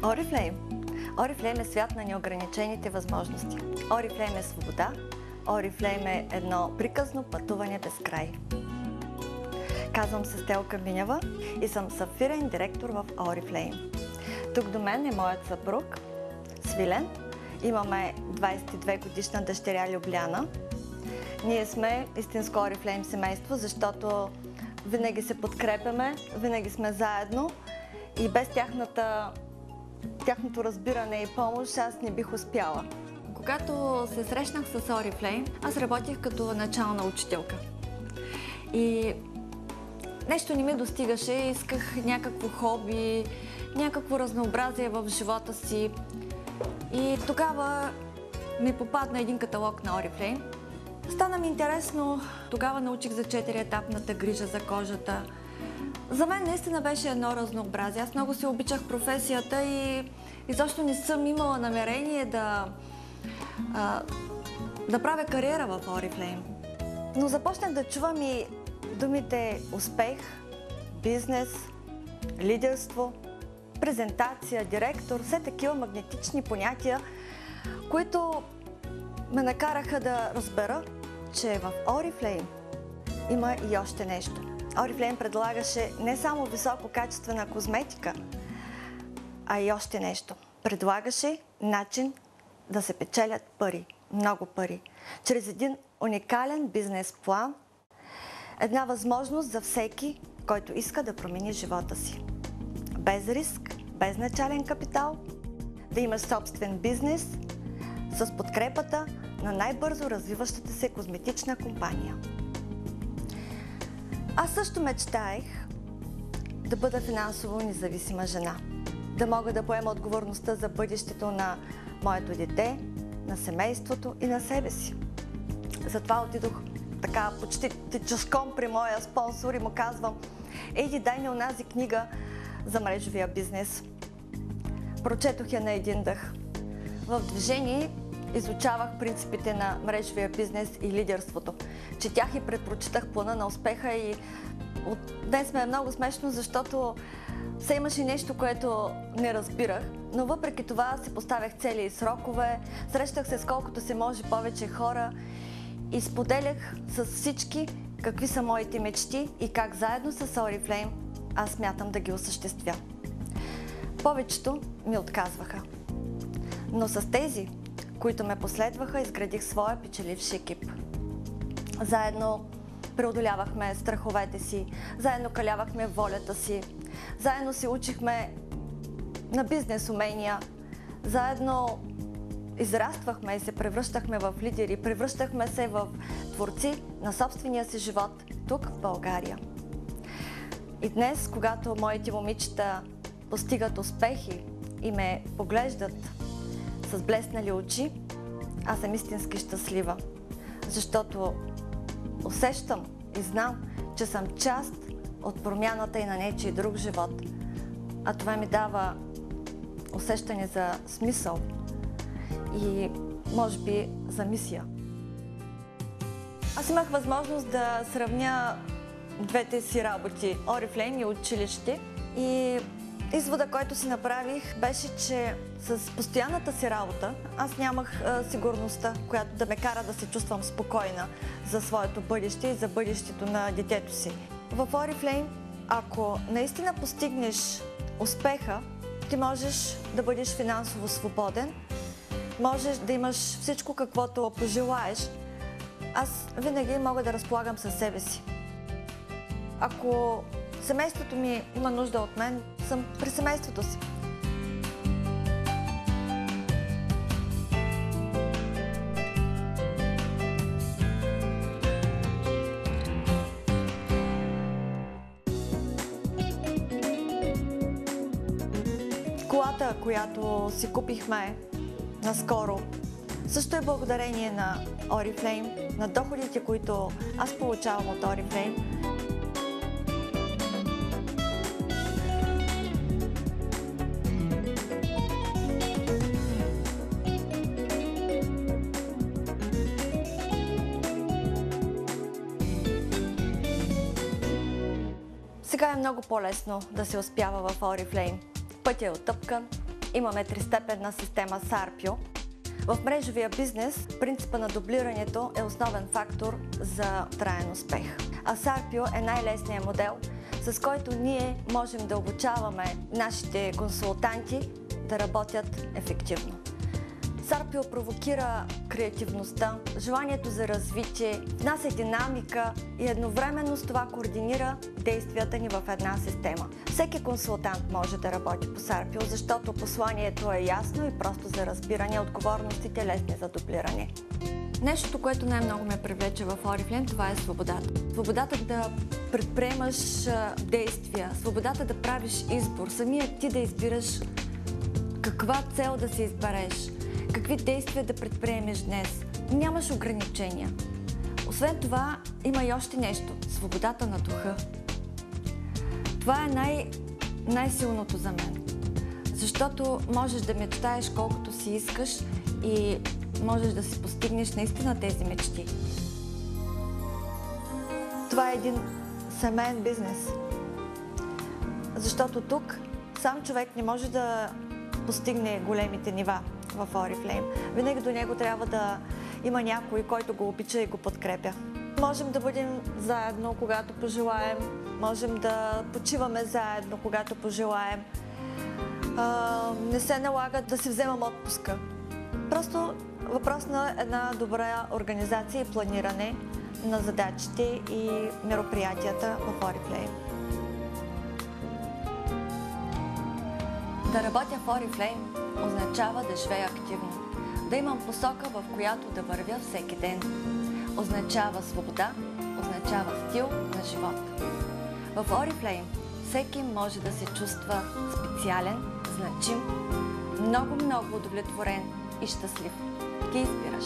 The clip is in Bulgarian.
Oriflame. Oriflame е свят на неограничените възможности. Oriflame е свобода. Oriflame е едно приказно пътуване без край. Казвам се Стелка Минева и съм сапфирен директор в Oriflame. Тук до мен е моят съпруг Свилен. Имаме 22 годишна дъщеря Любляна. Ние сме истинско Oriflame семейство, защото винаги се подкрепяме, винаги сме заедно и без тяхното разбиране и помощ аз не бих успяла. Когато се срещнах с Oriflame, аз работих като начална учителка. И нещо не ми достигаше, исках някакво хоби, някакво разнообразие в живота си. И тогава ми попадна един каталог на Oriflame. Стана ми интересно, тогава научих за 4-етапната грижа за кожата. За мен наистина беше едно разнообразие. Аз много си обичах професията и изобщо не съм имала намерение да правя кариера в Oriflame. Но започнах да чувам и думите успех, бизнес, лидерство, презентация, директор, все такива магнетични понятия, които ме накараха да разбера, че в Oriflame има и още нещо. Oriflame предлагаше не само висококачествена козметика, а и още нещо. Предлагаше начин да се печелят пари, много пари, чрез един уникален бизнес план, една възможност за всеки, който иска да промени живота си. Без риск, без начален капитал, да имаш собствен бизнес с подкрепата на най-бързо развиващата се козметична компания. Аз също мечтаех да бъда финансово независима жена, да мога да поема отговорността за бъдещето на моето дете, на семейството и на себе си. Затова отидох така почти тичашком при моя спонсор и му казвам: "Ейди, дай ми онази книга за мрежовия бизнес." Прочетох я на един дъх. В движение изучавах принципите на мрежовия бизнес и лидерството. Четях и предпочитах плана на успеха и днес ме е много смешно, защото все имаше нещо, което не разбирах, но въпреки това си поставях цели и срокове, срещах се с колкото се може повече хора и споделях с всички какви са моите мечти и как заедно с Oriflame аз смятам да ги осъществя. Повечето ми отказваха, но с тези, които ме последваха, изградих своя печеливш екип. Заедно преодолявахме страховете си, заедно калявахме волята си, заедно се учихме на бизнес умения, заедно израствахме и се превръщахме в лидери, превръщахме се в творци на собствения си живот тук в България. И днес, когато моите момичета постигат успехи и ме поглеждат с блеснали очи, аз съм истински щастлива, защото усещам и знам, че съм част от промяната и на нечий друг живот. А това ми дава усещане за смисъл и може би за мисия. Аз имах възможност да сравня двете си работи, Oriflame и училище, и извода, който си направих, беше, че с постоянната си работа аз нямах сигурността, която да ме кара да се чувствам спокойна за своето бъдеще и за бъдещето на детето си. В Oriflame, ако наистина постигнеш успеха, ти можеш да бъдеш финансово свободен, можеш да имаш всичко, каквото пожелаеш. Аз винаги мога да разполагам със себе си. Ако семейството ми има нужда от мен, съм при семейството си. Колата, която си купихме наскоро, също е благодарение на Oriflame, на доходите, които аз получавам от Oriflame. Сега е много по-лесно да се успява в Oriflame. Пътят е отъпкан, имаме тристепенна система Sarpio. В мрежовия бизнес принципа на дублирането е основен фактор за траен успех. А Sarpio е най-лесният модел, с който ние можем да обучаваме нашите консултанти да работят ефективно. Sarpio провокира креативността, желанието за развитие, внася динамика и едновременно с това координира действията ни в една система. Всеки консултант може да работи по Sarpio, защото посланието е ясно и просто за разбиране, отговорностите лесни за дублиране. Нещото, което най-много ме привлече в Oriflame, това е свободата. Свободата да предприемаш действия, свободата да правиш избор, самият ти да избираш каква цел да си избереш, какви действия да предприемеш днес. Нямаш ограничения. Освен това, има и още нещо – свободата на духа. Това е най-силното за мен, защото можеш да мечтаеш колкото си искаш и можеш да си постигнеш наистина тези мечти. Това е един семейен бизнес, защото тук сам човек не може да постигне големите нива в Oriflame. Винаги до него трябва да има някой, който го обича и го подкрепя. Можем да бъдем заедно, когато пожелаем. Можем да почиваме заедно, когато пожелаем. Не се налага да си вземам отпуска. Просто въпрос на една добра организация и планиране на задачите и мероприятията в Oriflame. Да работя в Oriflame означава да живея активно, да имам посока, в която да вървя всеки ден. Означава свобода, означава стил на живот. В Oriflame всеки може да се чувства специален, значим, много удовлетворен и щастлив. Ти избираш.